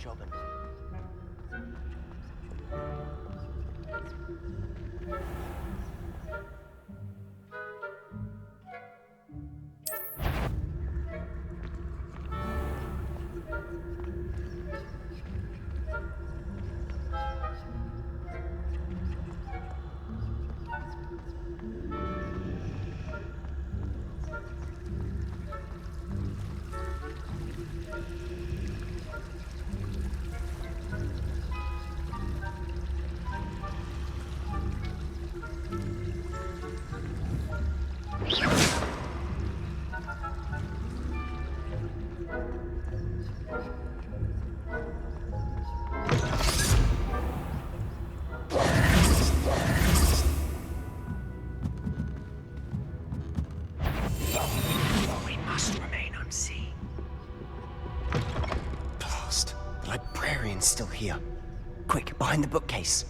jobben. Still here. Quick, behind the bookcase.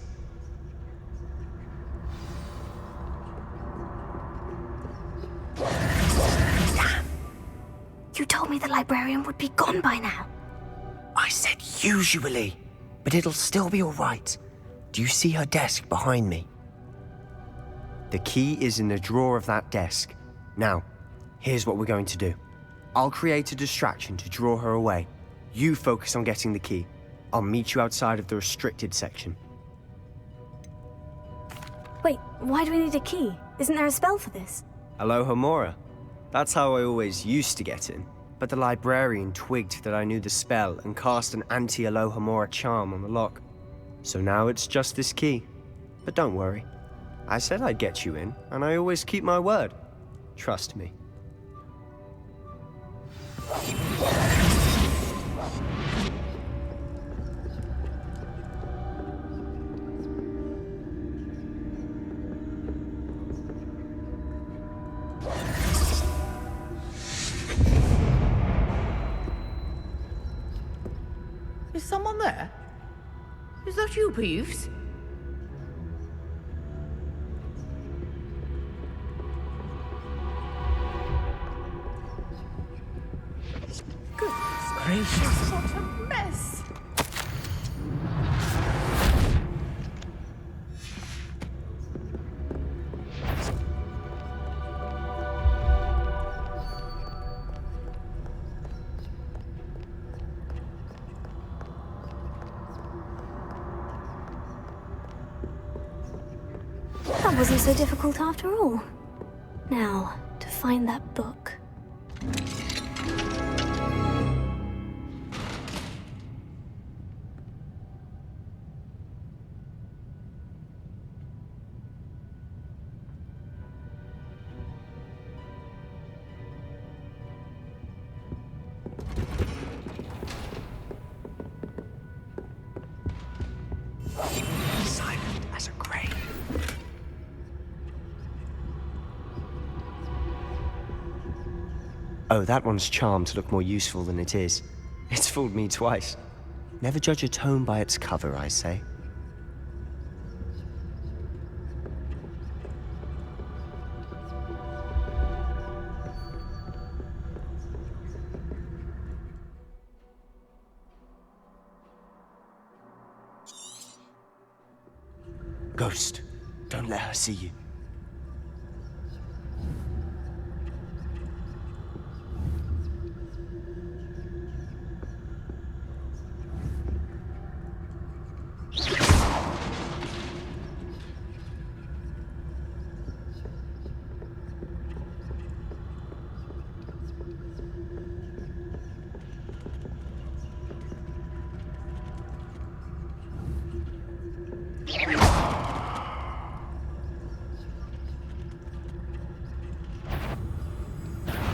Damn! You told me the librarian would be gone by now. I said usually, but it'll still be all right. Do you see her desk behind me? The key is in the drawer of that desk. Now, here's what we're going to do. I'll create a distraction to draw her away. You focus on getting the key. I'll meet you outside of the restricted section. Wait, why do we need a key? Isn't there a spell for this? Alohomora. That's how I always used to get in. But the librarian twigged that I knew the spell and cast an anti-Alohomora charm on the lock. So now it's just this key. But don't worry. I said I'd get you in, and I always keep my word. Trust me. Is someone there? Is that you, Peeves? Goodness gracious, what a mess! That wasn't so difficult after all. Now, to find that book. Silent as a grave. Oh, that one's charmed to look more useful than it is. It's fooled me twice. Never judge a tome by its cover, I say. Ghost, don't let her see you.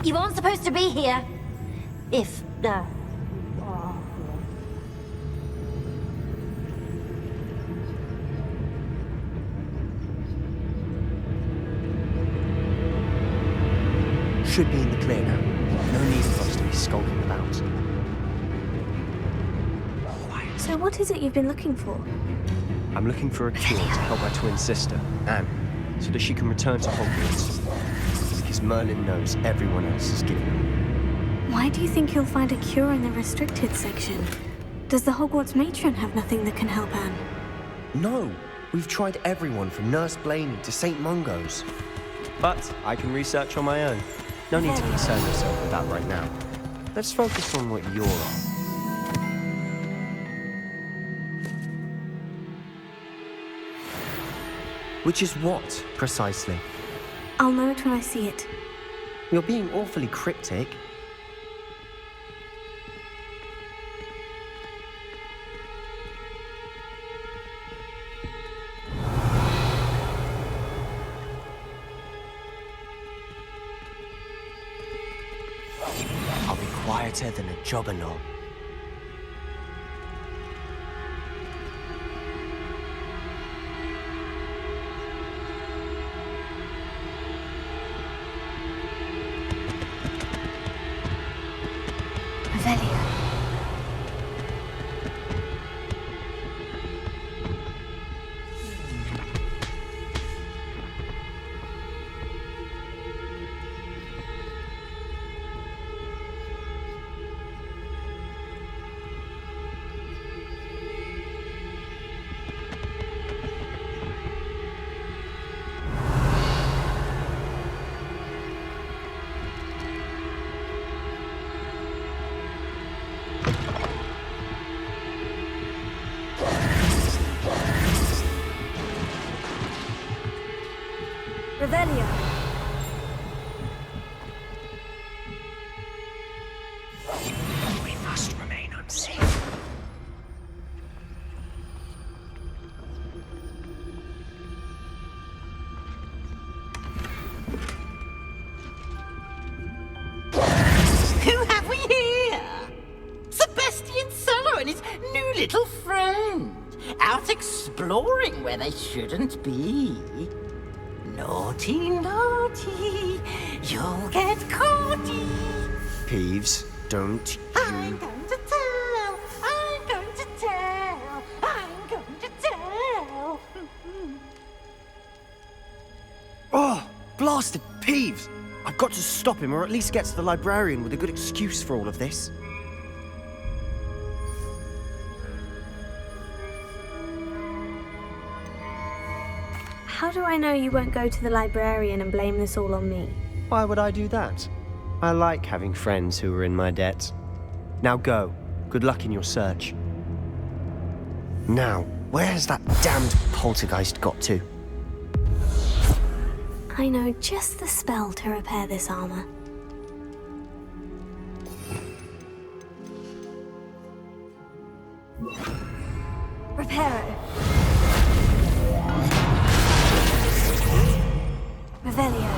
You aren't supposed to be here. If, Should be in the clear now. No need for us to be skulking about. So what is it you've been looking for? I'm looking for a cure to help my twin sister, Anne, so that she can return to Hogwarts. Because Merlin knows everyone else is giving up. Why do you think you'll find a cure in the restricted section? Does the Hogwarts matron have nothing that can help Anne? No, we've tried everyone from Nurse Blaney to St. Mungo's. But I can research on my own. No need to concern yourself with that right now. Let's focus on what you're on. Which is what, precisely? I'll know it when I see it. You're being awfully cryptic. I'll be quieter than a jobberknoll. Revelio. Revelio. We must remain unseen. Who have we here? Sebastian Sallow and his new little friend. Out exploring where they shouldn't be. Naughty, naughty, you'll get caughty. Peeves, don't I'm you... going to tell, I'm going to tell, I'm going to tell. Oh, blasted Peeves! I've got to stop him, or at least get to the librarian with a good excuse for all of this. How do I know you won't go to the librarian and blame this all on me? Why would I do that? I like having friends who are in my debt. Now go. Good luck in your search. Now, where has that damned poltergeist got to? I know just the spell to repair this armor. Reparo. Revelio.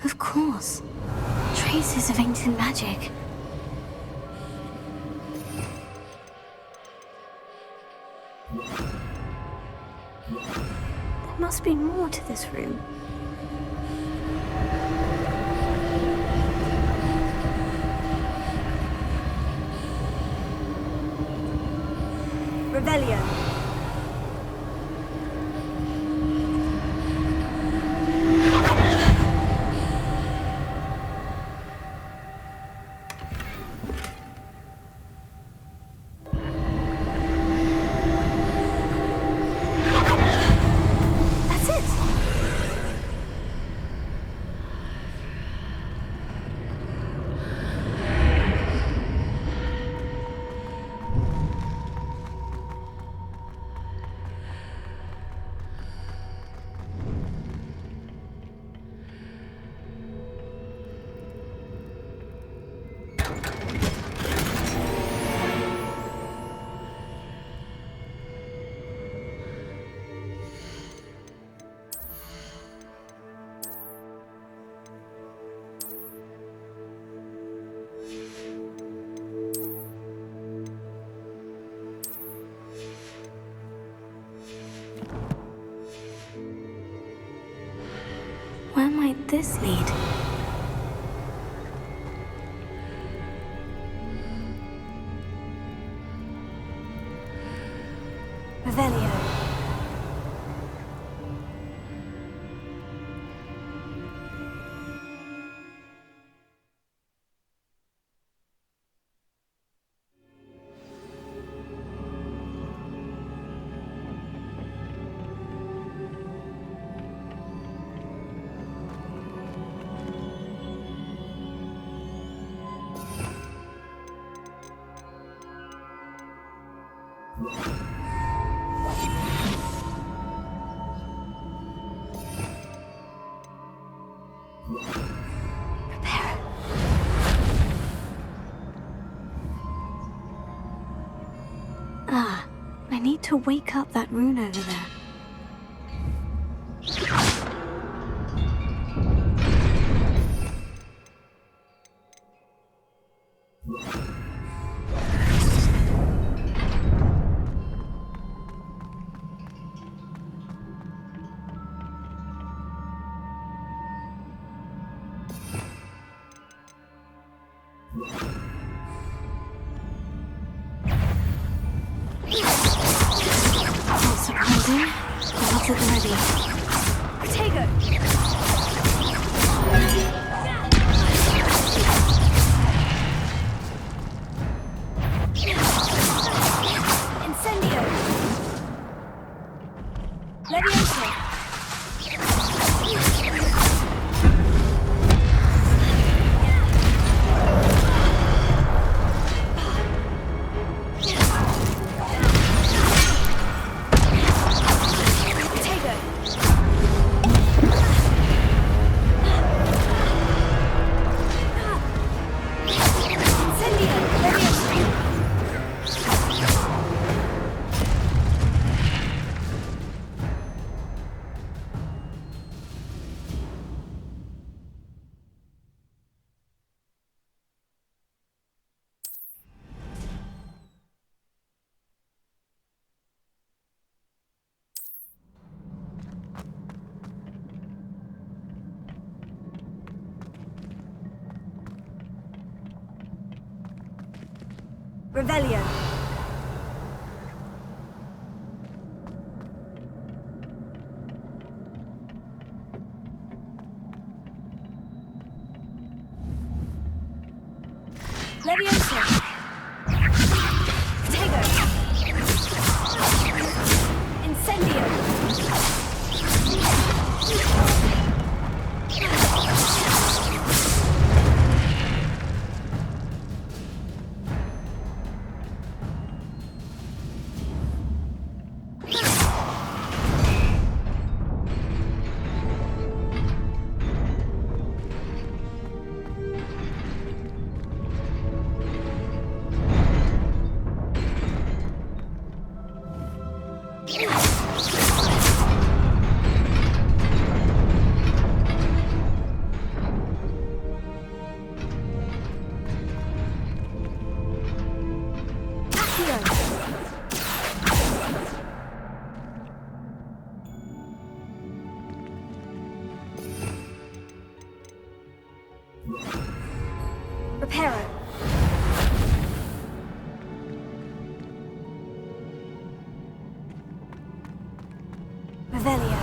Of course. Traces of ancient magic. There must be more to this room. Revelio. might this lead? Revelio. I need to wake up that rune over there. Not surprising. Odds at the ready. Protego! Incendio! Leviosa! Revelio. Leviosa. Protego. Incendio. Reparo. Revelio.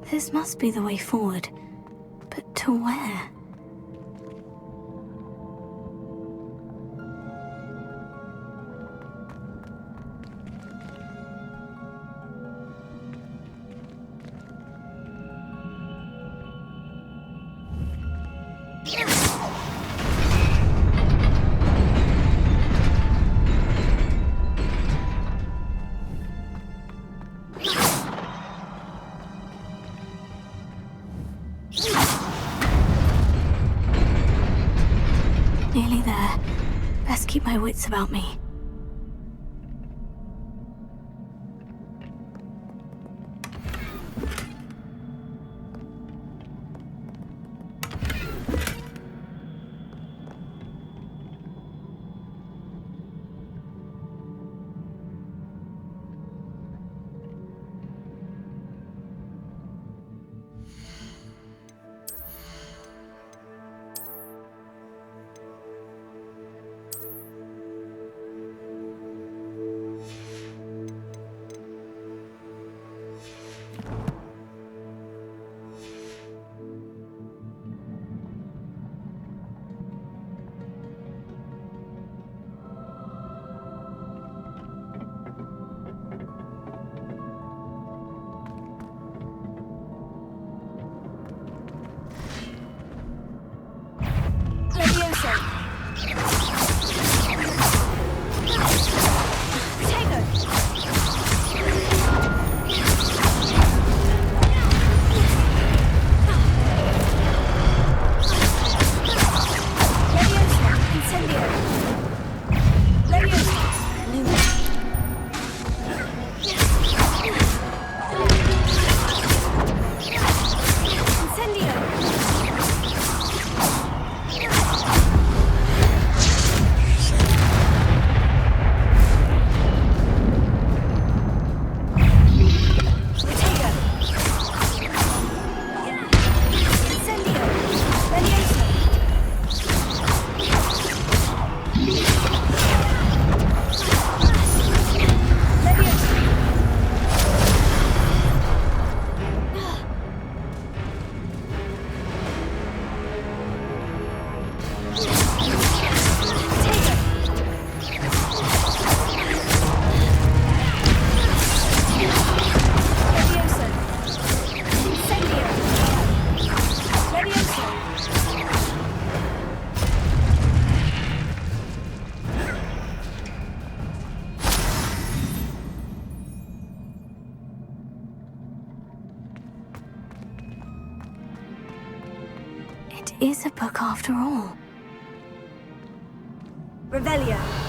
This must be the way forward. But to where? there. Best keep my wits about me. Is a book after all. Revelio.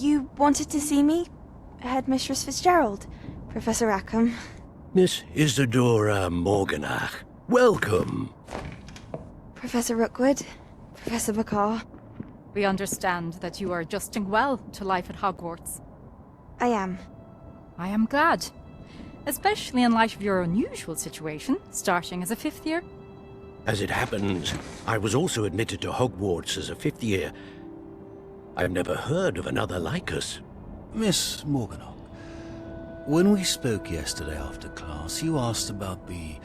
You wanted to see me? Headmistress Fitzgerald, Professor Rackham. Miss Isadora Morganach, welcome. Professor Rookwood, Professor Bakar. We understand that you are adjusting well to life at Hogwarts. I am. I am glad. Especially in light of your unusual situation, starting as a fifth year. As it happens, I was also admitted to Hogwarts as a fifth year. I've never heard of another like us. Miss Morganach, when we spoke yesterday after class, you asked about the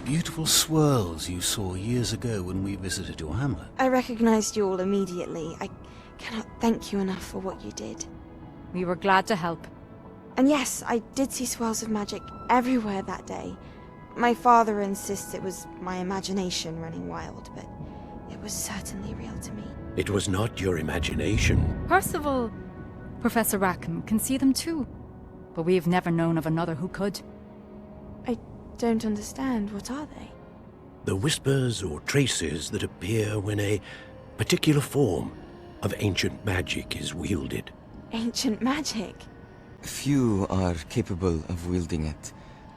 beautiful swirls you saw years ago when we visited your hamlet. I recognized you all immediately. I cannot thank you enough for what you did. We were glad to help. And yes, I did see swirls of magic everywhere that day. My father insists it was my imagination running wild, but it was certainly real to me. It was not your imagination. Percival, Professor Rackham can see them too. But we have never known of another who could. I don't understand. What are they? The whispers or traces that appear when a particular form of ancient magic is wielded. Ancient magic? Few are capable of wielding it.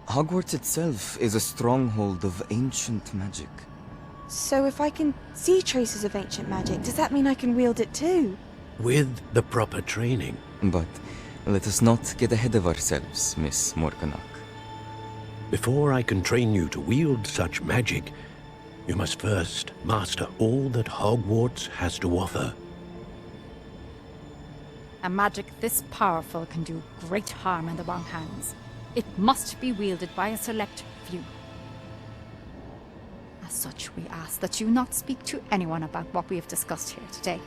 Hogwarts itself is a stronghold of ancient magic. So if I can see traces of ancient magic, does that mean I can wield it too? With the proper training. But let us not get ahead of ourselves, Miss Morganach. Before I can train you to wield such magic, you must first master all that Hogwarts has to offer. A magic this powerful can do great harm in the wrong hands. It must be wielded by a select few. As such, we ask that you not speak to anyone about what we have discussed here today.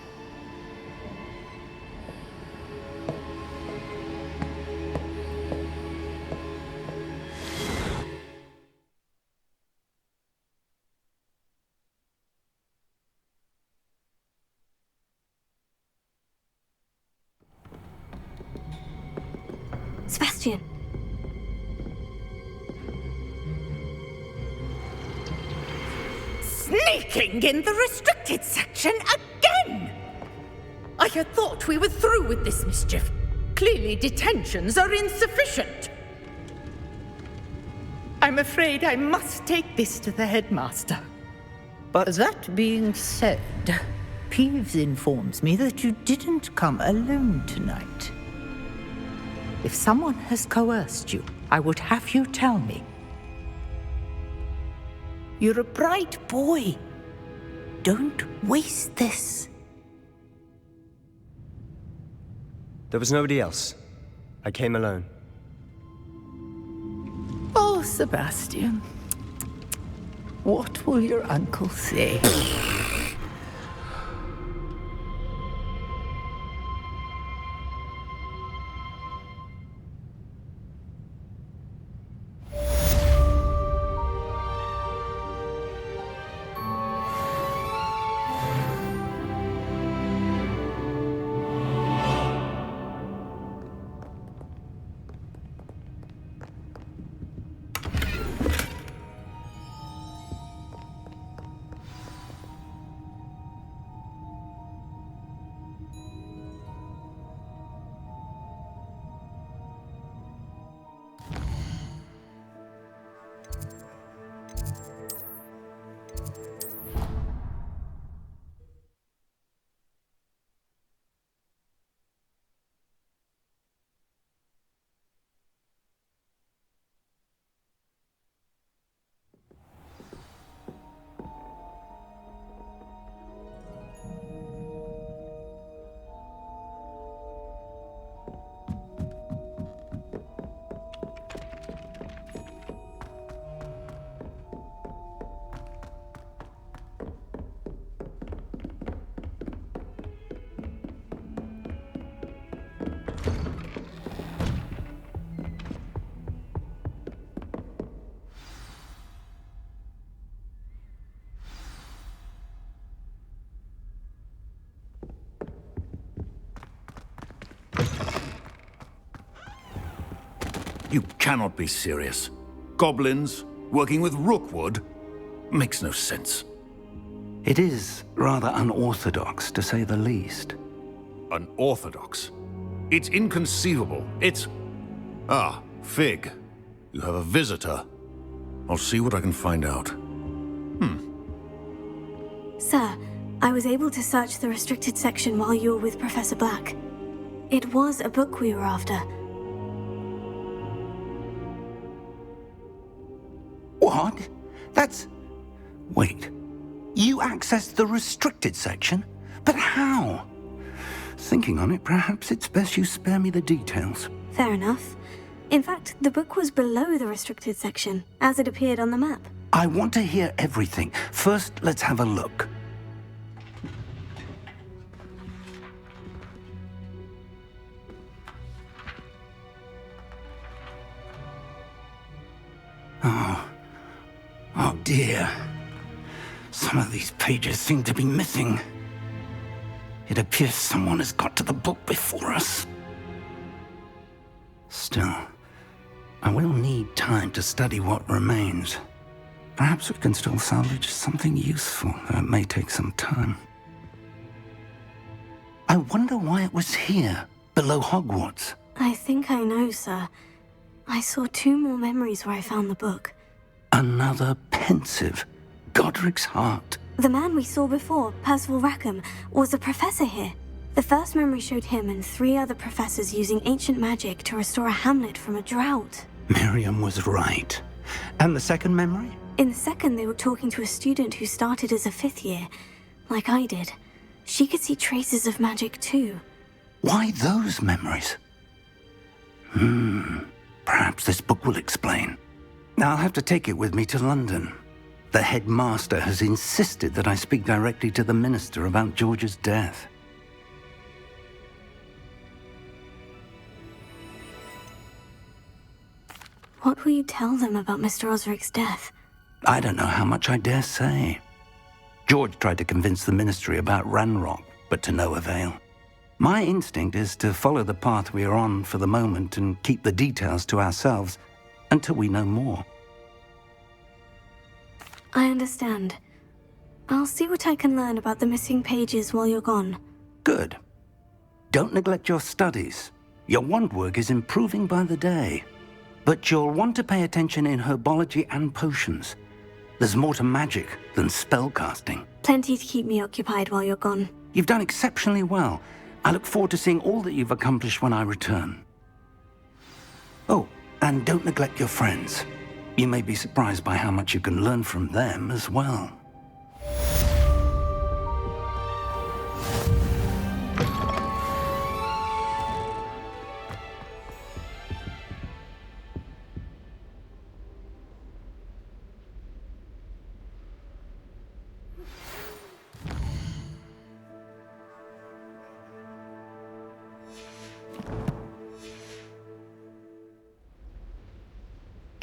Sebastian. Sneaking in the restricted section again! I had thought we were through with this mischief. Clearly detentions are insufficient. I'm afraid I must take this to the headmaster. But that being said, Peeves informs me that you didn't come alone tonight. If someone has coerced you, I would have you tell me. You're a bright boy. Don't waste this. There was nobody else. I came alone. Oh, Sebastian. What will your uncle say? You cannot be serious. Goblins working with Rookwood? Makes no sense. It is rather unorthodox, to say the least. Unorthodox? It's inconceivable. It's... Ah, Fig. You have a visitor. I'll see what I can find out. Sir, I was able to search the restricted section while you were with Professor Black. It was a book we were after. What? That's... Wait. You accessed the restricted section? But how? Thinking on it, perhaps it's best you spare me the details. Fair enough. In fact, the book was below the restricted section, as it appeared on the map. I want to hear everything. First, let's have a look. Oh dear. Some of these pages seem to be missing. It appears someone has got to the book before us. Still, I will need time to study what remains. Perhaps we can still salvage something useful, though it may take some time. I wonder why it was here, below Hogwarts. I think I know, sir. I saw 2 more memories where I found the book. Another pensive. Godric's heart. The man we saw before, Percival Rackham, was a professor here. The first memory showed him and 3 other professors using ancient magic to restore a hamlet from a drought. Miriam was right. And the second memory? In the second, they were talking to a student who started as a 5th year, like I did. She could see traces of magic too. Why those memories? Perhaps this book will explain. I'll have to take it with me to London. The headmaster has insisted that I speak directly to the minister about George's death. What will you tell them about Mr. Osric's death? I don't know how much I dare say. George tried to convince the ministry about Ranrock, but to no avail. My instinct is to follow the path we are on for the moment and keep the details to ourselves until we know more. I understand. I'll see what I can learn about the missing pages while you're gone. Good. Don't neglect your studies. Your wand work is improving by the day. But you'll want to pay attention in herbology and potions. There's more to magic than spellcasting. Plenty to keep me occupied while you're gone. You've done exceptionally well. I look forward to seeing all that you've accomplished when I return. Oh, and don't neglect your friends. You may be surprised by how much you can learn from them as well.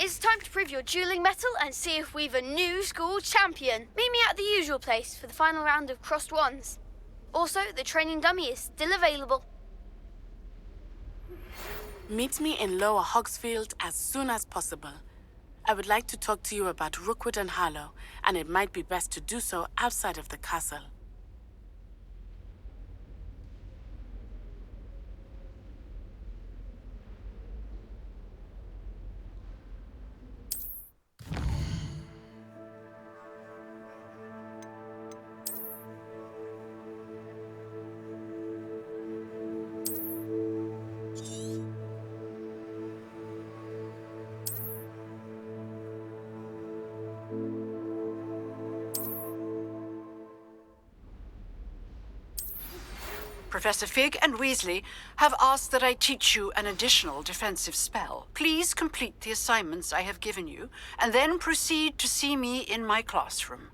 It's time to prove your dueling mettle and see if we've a new school champion. Meet me at the usual place for the final round of crossed wands. Also, the training dummy is still available. Meet me in Lower Hogsfield as soon as possible. I would like to talk to you about Rookwood and Harlow, and it might be best to do so outside of the castle. Professor Fig and Weasley have asked that I teach you an additional defensive spell. Please complete the assignments I have given you, and then proceed to see me in my classroom.